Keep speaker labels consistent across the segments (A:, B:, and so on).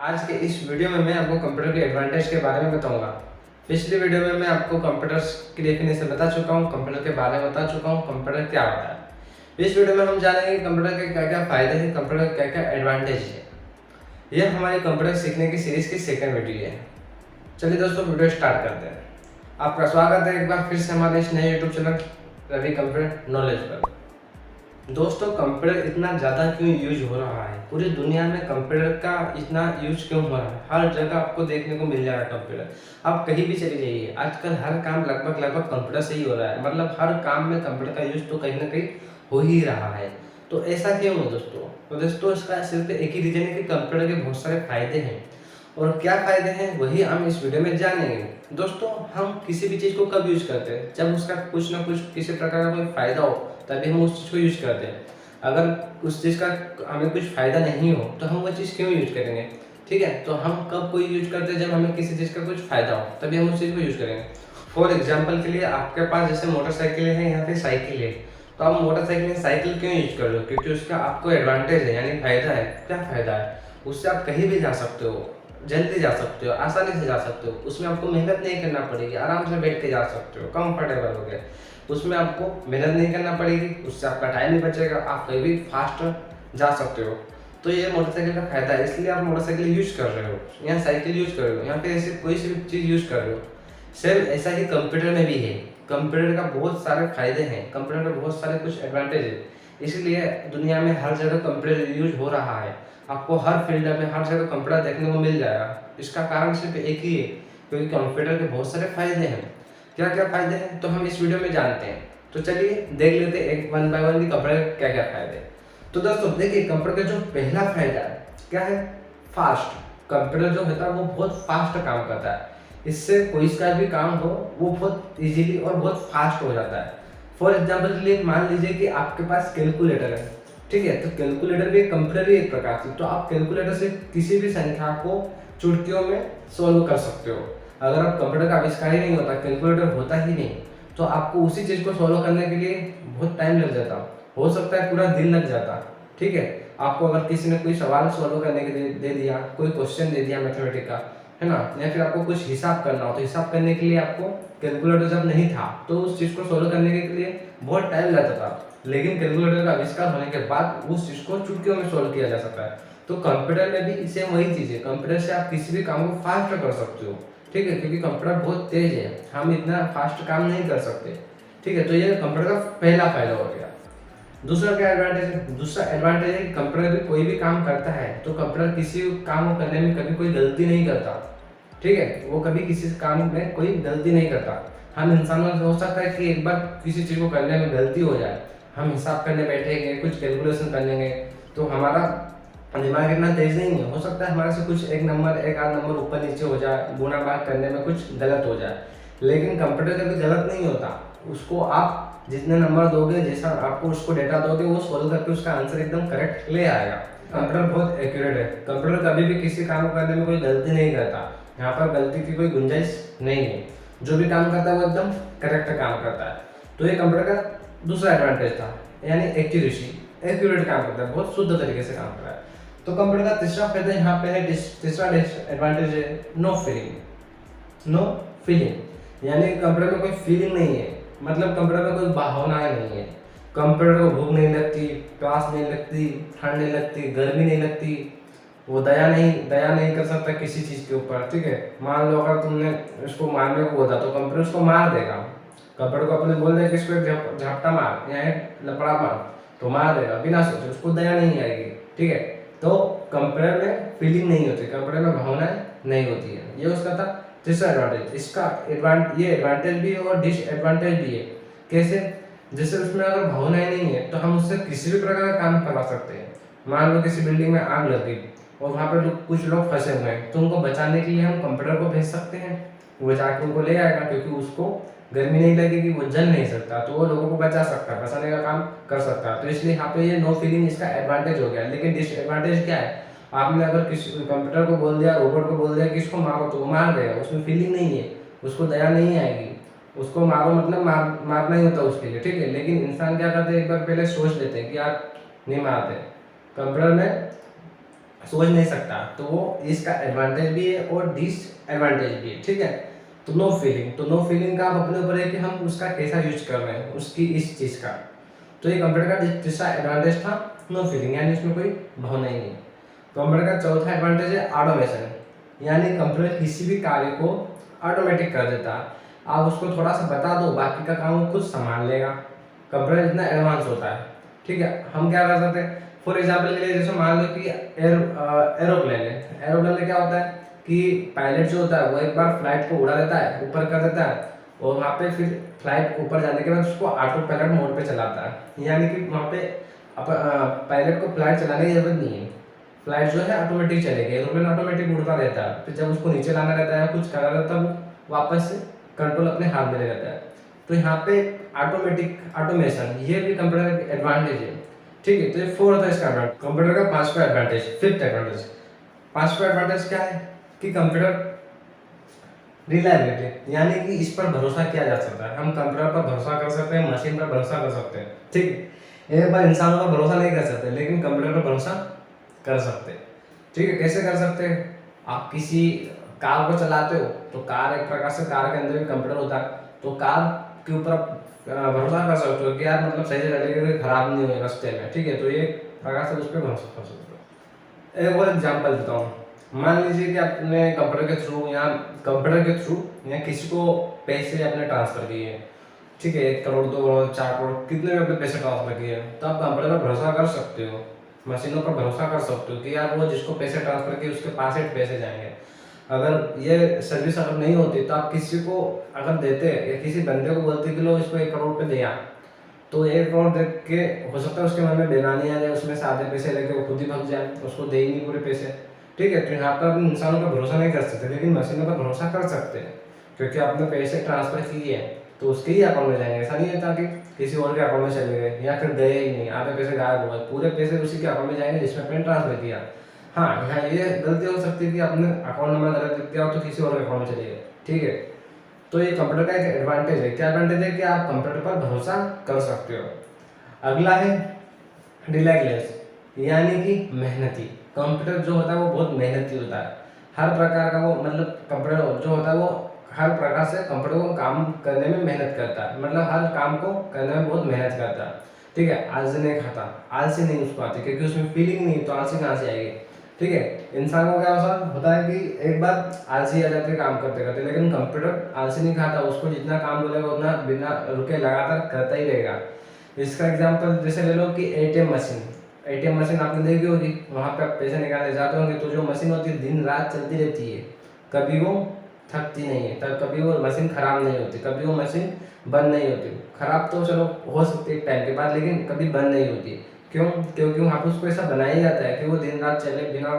A: आज के इस वीडियो में मैं आपको कंप्यूटर के एडवांटेज के बारे में बताऊंगा। पिछली वीडियो में मैं आपको कंप्यूटर्स की डेफिनेशन बता चुका हूं, कंप्यूटर के बारे में बता चुका हूं, कंप्यूटर क्या होता है। इस वीडियो में हम जानेंगे कंप्यूटर के क्या क्या फायदे हैं, कंप्यूटर के क्या क्या एडवांटेज है। यह हमारी कंप्यूटर सीखने की सीरीज की सेकंड वीडियो है। चलिए दोस्तों, वीडियो स्टार्ट करते हैं। आपका स्वागत है एक बार फिर से हमारे इस नए YouTube channel Ravi computer knowledge पर। दोस्तों, कंप्यूटर इतना ज़्यादा क्यों यूज हो रहा है? पूरी दुनिया में कंप्यूटर का इतना यूज क्यों हो रहा है? हर जगह आपको देखने को मिल जाएगा कंप्यूटर। आप कहीं भी चले जाइए, आजकल हर काम लगभग कंप्यूटर से ही हो रहा है। मतलब हर काम में कंप्यूटर का यूज तो कहीं ना कहीं हो ही रहा है। तो ऐसा क्यों है दोस्तों? तो दोस्तों, इसका सिर्फ एक ही रीजन है कि कंप्यूटर के बहुत सारे फायदे हैं। और क्या फायदे हैं वही हम इस वीडियो में जानेंगे। दोस्तों, हम किसी भी चीज़ को कब यूज करते हैं? जब उसका कुछ ना कुछ किसी प्रकार का कोई फायदा हो, तभी हम उस चीज़ को यूज करते हैं। अगर उस चीज़ का हमें कुछ फायदा नहीं हो तो हम वो चीज़ क्यों यूज करेंगे? ठीक है, तो हम कब कोई यूज करते हैं? जब हमें किसी चीज़ का कुछ फायदा हो तभी हम उस चीज़ को यूज करेंगे। फॉर एग्जाम्पल के लिए, आपके पास जैसे मोटरसाइकिल है या फिर साइकिल है, तो आप मोटरसाइकिल या साइकिल क्यों यूज कर रहे हो? क्योंकि उसका आपको एडवांटेज है, यानी फायदा है। क्या फायदा है? उससे आप कहीं भी जा सकते हो, जल्दी जा सकते हो, आसानी से जा सकते हो। उसमें आपको मेहनत नहीं करना पड़ेगी, आराम से बैठ के जा सकते हो, कंफर्टेबल हो गया। उसमें आपको मेहनत नहीं करना पड़ेगी, उससे आपका टाइम भी बचेगा, आप कहीं भी फास्ट जा सकते हो। तो ये मोटरसाइकिल का फायदा है, इसलिए आप मोटरसाइकिल यूज कर रहे हो या साइकिल यूज कर रहे हो या फिर ऐसे कोई सी भी चीज़ यूज कर रहे हो। सेम ऐसा ही कंप्यूटर में भी है। कंप्यूटर का बहुत सारे फायदे हैं, कंप्यूटर में बहुत सारे कुछ एडवांटेज है। इसलिए दुनिया में हर जगह कंप्यूटर यूज हो रहा है। आपको हर फील्ड में हर जगह कंप्यूटर देखने को मिल जाएगा। इसका कारण सिर्फ एक ही है, क्योंकि कंप्यूटर के बहुत सारे फायदे हैं। क्या क्या फायदे हैं तो हम इस वीडियो में जानते हैं। तो चलिए देख लेते हैं एक वन बाय वन की कंप्यूटर के क्या क्या फायदे हैं। तो दोस्तों देखिए, कंप्यूटर का जो पहला फायदा है क्या है? फास्ट। कंप्यूटर जो होता है वो बहुत फास्ट काम करता है। इससे कोई सा भी काम हो वो बहुत इजीली और बहुत फास्ट हो जाता है। फॉर एग्जाम्पल के लिए मान लीजिए कि आपके पास कैलकुलेटर है, ठीक है, तो कैलकुलेटर भी कंप्यूटर ही एक प्रकार से। तो आप कैलकुलेटर से किसी भी संख्या को चुटकियों में सोल्व कर सकते हो। अगर आप कंप्यूटर का आविष्कार ही नहीं होता, कैलकुलेटर होता ही नहीं, तो आपको उसी चीज़ को सोल्व करने के लिए बहुत टाइम लग जाता, हो सकता है पूरा दिन लग जाता। ठीक है, आपको अगर किसी ने कोई सवाल सोल्व करने के लिए दे दिया, कोई क्वेश्चन दे दिया मैथमेटिक्स का, है ना, या फिर आपको कुछ हिसाब करना हो, तो हिसाब करने के लिए आपको कैलकुलेटर जब नहीं था तो उस चीज़ को सोल्व करने के लिए बहुत टाइम लगता था। लेकिन कैलकुलेटर का आविष्कार होने के बाद उस चीज़ को चुटकियों में सोल्व किया जा सकता है। तो कंप्यूटर में भी सेम वही चीज़ है। कंप्यूटर से आप किसी भी काम को फास्ट कर सकते हो, ठीक है, क्योंकि कंप्यूटर बहुत तेज है, हम इतना फास्ट काम नहीं कर सकते। ठीक है, तो ये कंप्यूटर का पहला फायदा हो गया। दूसरा क्या एडवांटेज है? दूसरा एडवांटेज है कि कंप्यूटर भी कोई भी काम करता है तो कंप्यूटर किसी काम को करने में कभी कोई गलती नहीं करता। ठीक है, वो कभी किसी काम में कोई गलती नहीं करता। हम इंसानों से हो सकता है कि एक बार किसी चीज़ को करने में गलती हो जाए, हम हिसाब करने बैठेंगे, कुछ कैलकुलेशन करने, तो हमारा दिमाग इतना तेज नहीं है, हो सकता है हमारे से कुछ एक आध नंबर ऊपर नीचे हो जाए, गुणा भाग करने में कुछ गलत हो जाए। लेकिन कंप्यूटर कभी गलत नहीं होता। उसको आप जितने नंबर दोगे, जैसा आपको उसको डेटा दोगे, वो सोल्व करके उसका आंसर एकदम करेक्ट ले आएगा। कंप्यूटर बहुत एक्यूरेट है। कंप्यूटर कभी भी किसी काम को करने में कोई गलती नहीं करता, यहाँ पर गलती की कोई गुंजाइश नहीं है। जो भी काम करता है वो एकदम करेक्ट काम करता है। तो ये कंप्यूटर का दूसरा एडवांटेज था, यानी एक्यूरेसी। एक्यूरेट काम करता है, बहुत शुद्ध तरीके से काम करता है। तो कंप्यूटर का तीसरा फायदा यहाँ पे है, तीसरा एडवांटेज है नो फीलिंग। नो फीलिंग यानी कंप्यूटर में कोई फीलिंग नहीं है, मतलब कंप्यूटर में कोई भावनाएं नहीं है। कंप्यूटर को भूख नहीं लगती, प्यास नहीं लगती, ठंड नहीं लगती, गर्मी नहीं लगती, वो दया नहीं कर सकता किसी चीज़ के ऊपर। ठीक है, मान लो अगर तुमने उसको मारने को बोला तो कंप्यूटर उसको मार देगा। कंप्यूटर को अपने बोल देगा कि इसको झपटा मार या लपड़ा मार, तो मार देगा बिना सोचे, उसको दया नहीं आएगी। ठीक है, तो कंप्यूटर में फीलिंग नहीं होती, कंप्यूटर में भावनाएं नहीं होती है। ये उसका था तीसरा एडवांटेज। इसका ये एडवांटेज भी है और डिसएडवांटेज भी है। कैसे? जैसे उसमें अगर भावनाएं नहीं है तो हम उससे किसी भी प्रकार का काम करवा सकते हैं। मान लो किसी बिल्डिंग में आग लग गई और वहाँ पर कुछ लोग फंसे हुए हैं, तो उनको बचाने के लिए हम कंप्यूटर को भेज सकते हैं, वो जाके उनको ले आएगा, क्योंकि उसको गर्मी नहीं लगेगी, वो जल नहीं सकता, तो वो लोगों को बचा सकता है, बचाने का काम कर सकता है। तो इसलिए यहाँ पे ये नो फीलिंग इसका एडवांटेज हो गया। लेकिन डिसएडवांटेज क्या है? आपने अगर किसी कंप्यूटर को बोल दिया, रोबोट को बोल दिया कि इसको मारो, तो वो मार देगा, उसमें फीलिंग नहीं है, उसको दया नहीं आएगी। उसको मारो मतलब मारना ही होता है उसके लिए। ठीक है, लेकिन इंसान क्या करते हैं, एक बार पहले सोच लेते हैं कि यार नहीं मारते। कंप्यूटर में सोच नहीं सकता, तो वो इसका एडवांटेज भी है और डिसएडवांटेज भी है, ठीक है। तो नो फीलिंग का आप अपने ऊपर है कि हम उसका कैसा यूज कर रहे हैं उसकी इस चीज़ का। तो ये कंप्यूटर का तीसरा एडवांटेज था नो फीलिंग, यानी उसमें कोई भावना ही नहीं। कंप्यूटर का चौथा एडवांटेज है ऑटोमेशन, यानी कंप्यूटर किसी भी कार्य को ऑटोमेटिक कर देता है। आप उसको थोड़ा सा बता दो, बाकी का काम वो खुद संभाल लेगा। कंप्यूटर इतना एडवांस होता है, ठीक है। हम क्या कर सकते हैं, फॉर एग्जाम्पल के लिए जैसे मान लो कि एरोप्लेन है। एरोप्लेन में क्या होता है कि पायलट जो होता है वो एक बार फ्लाइट को उड़ा देता है, ऊपर कर देता है, और वहाँ पे फिर फ्लाइट ऊपर जाने के बाद उसको ऑटो पायलट मोड पे चलाता है, यानी कि वहाँ पे पायलट को फ्लाइट चलाने की जरूरत नहीं है। फ्लाइट जो है ऑटोमेटिक चलेगी, एरोप्लेन ऑटोमेटिक उड़ता रहता है। फिर जब उसको नीचे लाना रहता है कुछ करना रहता है, वो वापस से कंट्रोल अपने हाथ में ले रहता है। तो यहाँ पे ऑटोमेशन ये भी कंप्यूटर का एडवांटेज है, ठीक है। तो ये फोर्थ है इसका एडवांटेज, कंप्यूटर का पांचवा एडवांटेज। फिफ्थ एडवांटेज, पांचवा एडवांटेज क्या है कि कंप्यूटर रिलायबिलिटी, यानी कि इस पर भरोसा किया जा सकता है। हम कंप्यूटर पर भरोसा कर सकते हैं, मशीन पर भरोसा कर सकते हैं, ठीक है। एक बार इंसानों पर भरोसा नहीं कर सकते, लेकिन कंप्यूटर पर भरोसा कर सकते हैं, ठीक है। कैसे कर सकते हैं, आप किसी कार को चलाते हो तो कार एक प्रकार से कार के अंदर भी कंप्यूटर होता है, तो कार के ऊपर आप भरोसा कर सकते हो कि यार मतलब सही से चलेगी, खराब नहीं हुई रास्ते में, ठीक है। तो ये प्रकार से उस पर भरोसा कर सकते हो। एक और एग्जाम्पल देता हूँ, मान लीजिए कि आपने कंप्यूटर के थ्रू या किसी को पैसे आपने ट्रांसफर किए हैं, ठीक है। 1 करोड़ 2 करोड़ 4 करोड़ कितने भी आपने पैसे ट्रांसफर किए हैं, तो आप कंप्यूटर पर भरोसा कर सकते हो, मशीनों पर भरोसा कर सकते हो कि यार वो जिसको पैसे ट्रांसफर किए उसके पास ही पैसे जाएंगे। अगर ये सर्विस अगर नहीं होती तो आप किसी को अगर देते या किसी बंदे को बोलते कि लो इसको 1 करोड़ पे दिया, तो 1 करोड़ देख के हो सकता है उसके मन में बेईमानी आ जाए, उसमें से आधे पैसे लेके वो खुद ही भाग जाए, उसको दे ही नहीं पूरे पैसे, ठीक है। तो यहाँ पर आप इंसानों पर भरोसा नहीं कर सकते, लेकिन मशीनों पर भरोसा कर सकते हैं, क्योंकि आपने पैसे ट्रांसफर किए हैं तो उसके ही अकाउंट में जाएंगे। ऐसा नहीं है ताकि किसी और के अकाउंट में चले गए या फिर गए ही नहीं, आधे पैसे गायब हो गए, पूरे पैसे उसी के अकाउंट में जाएंगे जिसमें आपने ट्रांसफर किया। हाँ, यहाँ ये गलती हो सकती है कि आपने अकाउंट नंबर गलत लिख दिया हो तो किसी और के अकाउंट में चले गए, ठीक है। तो ये कंप्यूटर का एक एडवांटेज है। क्या एडवांटेज है कि आप कंप्यूटर पर भरोसा कर सकते हो। अगला है रिलैक्स, यानी कि मेहनती। कंप्यूटर जो होता है वो बहुत मेहनती होता है, हर प्रकार का वो मतलब कंप्यूटर जो होता है वो हर प्रकार से कंप्यूटर को काम करने में मेहनत करता है, मतलब हर काम को करने में बहुत मेहनत करता है, ठीक है। आलसी नहीं खाता, आलसी नहीं उसको आती, क्योंकि उसमें फीलिंग नहीं, तो आलसी कहाँ से आएगी, ठीक है। इंसान को क्या होता है कि एक बार आलसी आ जाते काम करते करते, लेकिन कंप्यूटर आलसी नहीं खाता, उसको जितना काम बोलेगा उतना बिना रुके लगातार करता ही रहेगा। इसका एग्जांपल जैसे ले लो कि एटीएम मशीन आपने देखी होगी, वहाँ पे आप पैसे निकालने जाते होंगे तो जो मशीन होती है दिन रात चलती रहती है, कभी वो थकती नहीं है, तब कभी वो मशीन खराब नहीं होती, कभी वो मशीन बंद नहीं होती। खराब तो चलो हो सकती है एक टाइम के बाद, लेकिन कभी बंद नहीं होती। क्यों? क्योंकि वहाँ पे उसको ऐसा बनाया जाता है कि वो दिन रात चले बिना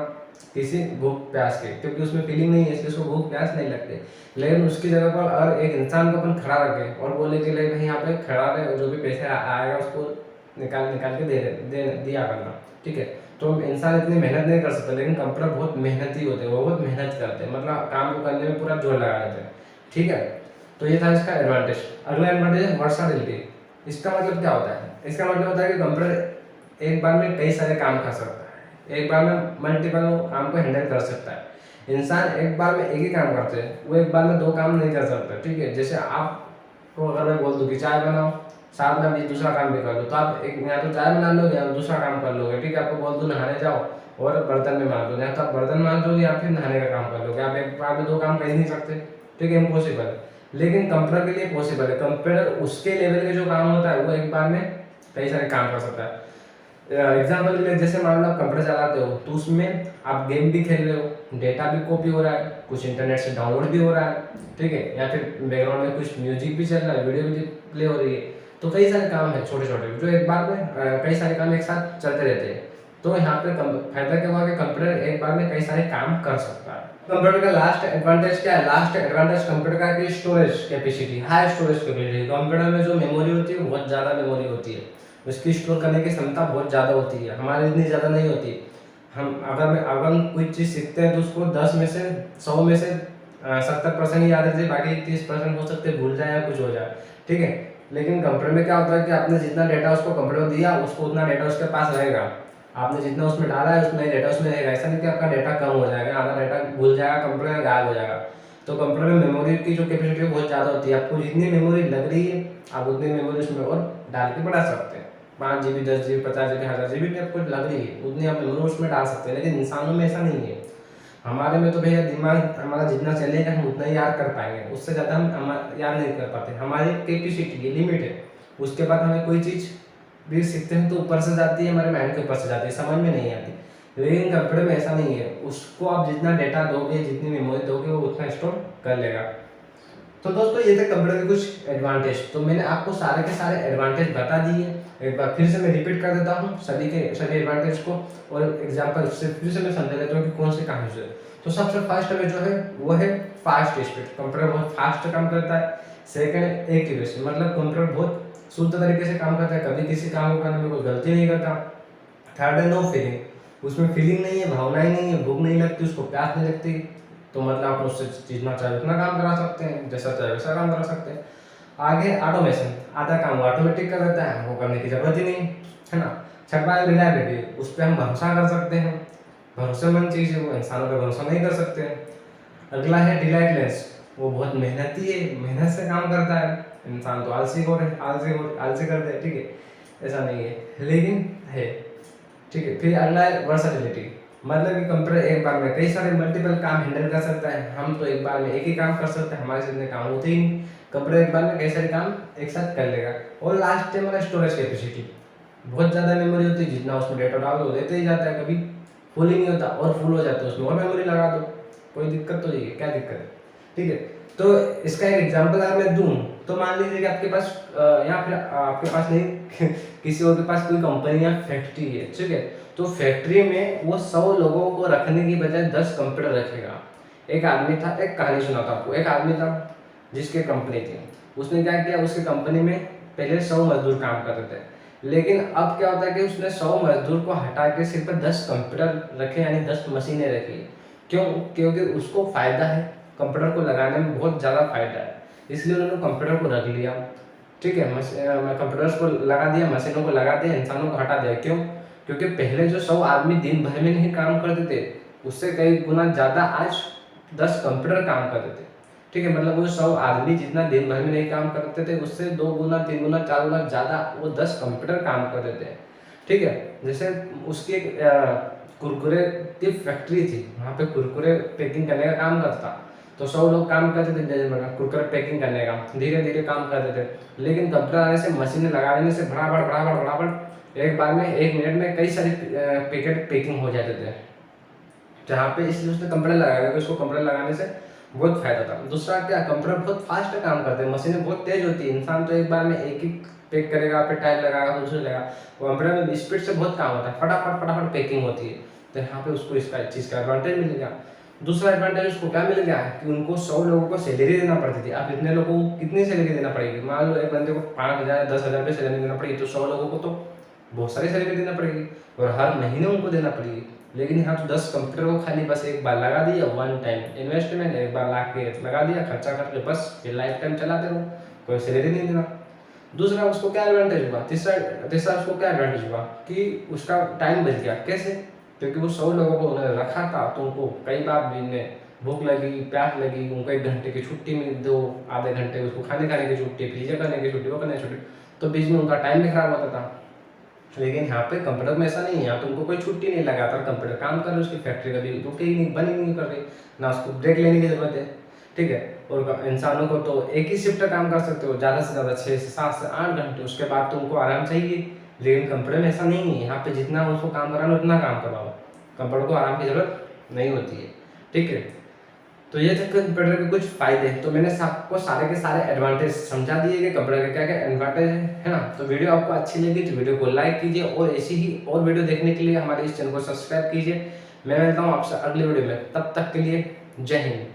A: किसी भूख प्यास के, क्योंकि उसमें फीलिंग नहीं है इसलिए उसको भूख प्यास नहीं लगती। लेकिन उसकी जगह पर अगर एक इंसान को अपन खड़ा रखे और बोले कि भाई यहाँ पे खड़ा रहे, जो भी पैसे आएगा उसको निकाल के दिया करना, ठीक है। तो इंसान इतनी मेहनत नहीं कर सकता, लेकिन कंप्यूटर बहुत मेहनती होते हैं, वो बहुत मेहनत करते हैं, मतलब काम को करने में पूरा जोर लगा देते हैं, ठीक है। तो ये था इसका एडवांटेज। अगला एडवांटेज है वर्साटिलिटी। इसका मतलब क्या होता है? इसका मतलब होता है कि कंप्यूटर एक बार में कई सारे काम कर सकता है, एक बार में मल्टीपल काम को हैंडल कर सकता है। इंसान एक बार में एक ही काम करते हैं, वो एक बार में 2 काम नहीं कर सकता, ठीक है। जैसे आपको अगर मैं बोल दूँ कि चाय बनाओ, साथ में भी दूसरा काम भी कर लो, तो आप एक या तो चाय बना लोगे या दूसरा काम कर लोगे, ठीक है। आपको बोल दो नहाने जाओ और बर्तन में मांज दो, या तो आप बर्तन मांज दोगे या फिर नहाने का काम कर लोगे। आप एक बार में 2 काम कर ही नहीं सकते, ठीक है, इम्पॉसिबल है। लेकिन कंप्यूटर के लिए पॉसिबल है। कंप्यूटर उसके लेवल के जो काम होता है वो एक बार में कई सारे काम कर सकता है। एग्जाम्पल के लिए जैसे मान लो आप कंप्यूटर चलाते हो तो उसमें आप गेम भी खेल रहे हो, डेटा भी कॉपी हो रहा है, कुछ इंटरनेट से डाउनलोड भी हो रहा है, ठीक है, या फिर बैकग्राउंड में कुछ म्यूजिक भी चल रहा है, वीडियो भी प्ले हो रही है। तो कई सारे काम है छोटे छोटे जो एक बार में कई सारे काम एक साथ चलते रहते हैं। तो यहाँ पे फायदा क्या हुआ कि कंप्यूटर एक बार में कई सारे काम कर सकता है। कंप्यूटर का लास्ट एडवांटेज क्या है? लास्ट एडवांटेज कंप्यूटर का कि storage capacity, high storage capacity. Computer में जो मेमोरी होती है बहुत ज़्यादा मेमोरी होती है, उसकी स्टोर करने की क्षमता बहुत ज़्यादा होती है, हमारी इतनी ज़्यादा नहीं होती। अगर हम कोई चीज़ सीखते हैं तो उसको 10 में से 100 में से 70% ही याद रहती है, बाकी 30% हो सकते भूल जाए या कुछ हो जाए, ठीक है। लेकिन कंप्यूटर में क्या होता है कि आपने जितना डेटा उसको कंप्यूटर को दिया उसको उतना डेटा उसके पास रहेगा। आपने जितना उसमें डाला है उतना ही डेटा उसमें रहेगा। ऐसा नहीं कि आपका डेटा कम हो जाएगा, आधा डेटा भूल जाएगा, कंप्यूटर में गायब हो जाएगा। तो कंप्यूटर में मेमोरी की जो कैपेसिटी बहुत ज़्यादा होती है, आपको जितनी मेमोरी लग रही है आप उतनी मेमोरी उसमें और डाल के बढ़ा सकते हैं। 5 GB 10 GB 50 GB 1000 GB भी आपको लग रही है उतनी आप मेमोरी उसमें डाल सकते हैं। लेकिन इंसानों में ऐसा नहीं है। हमारे में तो भैया दिमाग हमारा जितना चलेगा हम उतना ही याद कर पाएंगे, उससे ज़्यादा हम याद नहीं कर पाते। हमारी कैपेसिटी ये लिमिट है, उसके बाद हमें कोई चीज़ भी सीखते हैं तो ऊपर से जाती है, हमारे माइंड के ऊपर से जाती है, समझ में नहीं आती। लेकिन कंप्यूटर में ऐसा नहीं है, उसको आप जितना डेटा दोगे जितनी मेमोरी दोगे वो उतना स्टोर कर लेगा। तो दोस्तों ये थे कंप्यूटर के कुछ एडवांटेज। तो मैंने आपको सारे के सारे एडवांटेज बता दिए। एक बार फिर से मैं रिपीट कर देता हूँ सभी एडवांटेज को, और एग्जांपल से फिर से मैं समझा देता हूँ कि कौन से कहाँ से। तो सबसे फर्स्ट में जो है वो है फास्ट स्पीड, कंप्यूटर बहुत फास्ट काम करता है। सेकंड एक्यूरेसी, मतलब कंप्यूटर बहुत शुद्ध तरीके से काम करता है, कभी किसी काम को करने में कोई गलती नहीं करता। थर्ड है नो फीलिंग, उसमें फीलिंग नहीं है, भावनाएं नहीं है, भूख नहीं लगती, उसको प्यास नहीं लगती, तो मतलब आप उससे जितना चाहे उतना काम करा सकते हैं, जैसा चाहे वैसा काम करा सकते हैं। आगे ऑटोमेशन, आधा काम ऑटोमेटिक कर देता है, वो करने की जरूरत ही नहीं है ना। छठवा है रिलायबिलिटी, उस पर हम भरोसा कर सकते हैं, भरोसेमंद चीज़ है वो, इंसानों पर भरोसा नहीं कर सकते हैं। अगला है डिलाइटलेस, वो बहुत मेहनती है, मेहनत से काम करता है, इंसान तो आलसी कर दे, ठीक है, ऐसा नहीं है लेकिन है, ठीक है। फिर अगला है वर्सेटिलिटी, मतलब कि कंप्यूटर एक बार में कई सारे मल्टीपल काम हैंडल कर सकता है। हम तो एक बार में एक ही काम कर सकते हैं, हमारे से इतने काम होते ही नहीं, कंप्यूटर एक बार में कई सारे काम एक साथ कर लेगा। और लास्ट है हमारा स्टोरेज कैपेसिटी, बहुत ज़्यादा मेमोरी होती है, जितना उसमें डेटा डाल दो देते ही जाता है, कभी फुल ही नहीं होता, और फुल हो जाता है उसमें और मेमोरी लगा दो, कोई दिक्कत तो नहीं है, क्या दिक्कत है, ठीक है। तो इसका एक एग्जांपल अगर मैं दूं तो मान लीजिए कि आपके पास या फिर आपके पास नहीं किसी और के पास कोई कंपनी या फैक्ट्री है, ठीक है। तो फैक्ट्री में वो 100 लोगों को रखने की बजाय 10 कंप्यूटर रखेगा। एक आदमी था, एक कहानी सुनाता हूँ आपको। एक आदमी था जिसकी कंपनी थी, उसने क्या किया, उसकी कंपनी में पहले 100 मजदूर काम करते थे, लेकिन अब क्या होता है कि उसने 100 मजदूर को हटा के सिर्फ 10 कंप्यूटर रखे, यानी 10 मशीनें रखी। क्यों? क्योंकि उसको फायदा है, कंप्यूटर को लगाने में बहुत ज़्यादा फायदा है, इसलिए उन्होंने कंप्यूटर को रख लिया, ठीक है। कंप्यूटर्स को लगा दिया, मशीनों को लगा दिया, इंसानों को हटा दिया। क्यों? क्योंकि पहले जो 100 आदमी दिन भर में नहीं काम करते थे, उससे कई गुना ज़्यादा आज 10 कंप्यूटर काम करते थे, ठीक है। मतलब वो 100 आदमी जितना दिन भर में नहीं काम करते थे, उससे 2 गुना 3 गुना 4 गुना ज़्यादा वो 10 कंप्यूटर काम करते थे, ठीक है। जैसे उसकी एक कुरकुरे की फैक्ट्री थी, वहाँ पे कुरकुरे पैकिंग करने का काम करता, तो 100 लोग काम करते थे कुरकुरे पैकिंग करने का, धीरे धीरे काम करते थे। लेकिन कंप्यूटर आने से, मशीनें लगा देने से बराबर एक बार में 1 मिनट में कई सारे पैकेट पैकिंग हो जाते थे, जहाँ पे इसलिए उसने कंप्यूटर लगाया, क्योंकि उसको कंप्यूटर लगाने से बहुत फायदा था। दूसरा क्या, कंप्यूटर बहुत फास्ट काम करते हैं, मशीनें बहुत तेज होती है, इंसान तो एक बार में एक ही पैक करेगा, फिर टाइल लगाएगा, दूसरे लगाएगा। कंप्यूटर में स्पीड से बहुत काम होता है, फटाफट पैकिंग होती है, तो यहाँ पे उसको इसका चीज़ का एडवांटेज मिलेगा। दूसरा एडवांटेज उसको क्या मिल गया कि उनको 100 लोगों को सैलरी देना पड़ती थी, अब इतने लोगों को कितनी सैलरी देना पड़ेगी। मान लो एक बंदे को 5,000 10,000 रुपये सैलरी देना पड़ेगी, तो 100 लोगों को तो बहुत सारी सैलरी देना पड़ेगी, और हर महीने उनको देना पड़ेगी। लेकिन यहाँ तो 10 कंप्यूटर को खाली बस एक बार लगा दिया, वन टाइम इन्वेस्टमेंट, एक बार ला के लगा दिया, खर्चा करके बस फिर लाइफ टाइम चलाते रहो, कोई सैलरी नहीं देना। दूसरा उसको क्या एडवांटेज हुआ, तीसरा उसको क्या एडवांटेज हुआ कि उसका टाइम बच गया। कैसे? क्योंकि वो 100 लोगों को उन्होंने रखा था, तो उनको कई बार दिन में भूख लगी, प्यास लगी, उनको 1 घंटे की छुट्टी मिली, 2 आधे घंटे उसको खाने की छुट्टी, फिर ये करने की छुट्टी, वो करने की छुट्टी, तो बीच में उनका टाइम भी खराब होता था। लेकिन यहाँ पे कंप्यूटर में ऐसा नहीं है, यहाँ तो उनको कोई छुट्टी नहीं, लगातार कंप्यूटर काम कर रहे, उसकी फैक्ट्री कभी रुके ही नहीं, बंद ही नहीं कर रही, ना उसको ब्रेक लेने की जरूरत है, ठीक है। और इंसानों को तो एक ही शिफ्ट काम कर सकते हो, ज़्यादा से ज़्यादा 6 से 7 से 8 घंटे, उसके बाद तो उनको आराम चाहिए। लेकिन कंप्यूटर में ऐसा नहीं है, यहाँ पे जितना उसको काम कराना उतना काम करवाओ, कंप्यूटर को आराम की जरूरत नहीं होती है, ठीक है। तो ये थे कंप्यूटर के कुछ फायदे। तो मैंने आपको सारे के सारे एडवांटेज समझा दिए कि कंप्यूटर के क्या क्या एडवांटेज है ना। तो वीडियो आपको अच्छी लगी तो वीडियो को लाइक कीजिए, और ऐसी ही और वीडियो देखने के लिए हमारे इस चैनल को सब्सक्राइब कीजिए। मैं मिलता हूँ आपसे अगले वीडियो में, तब तक के लिए जय हिंद।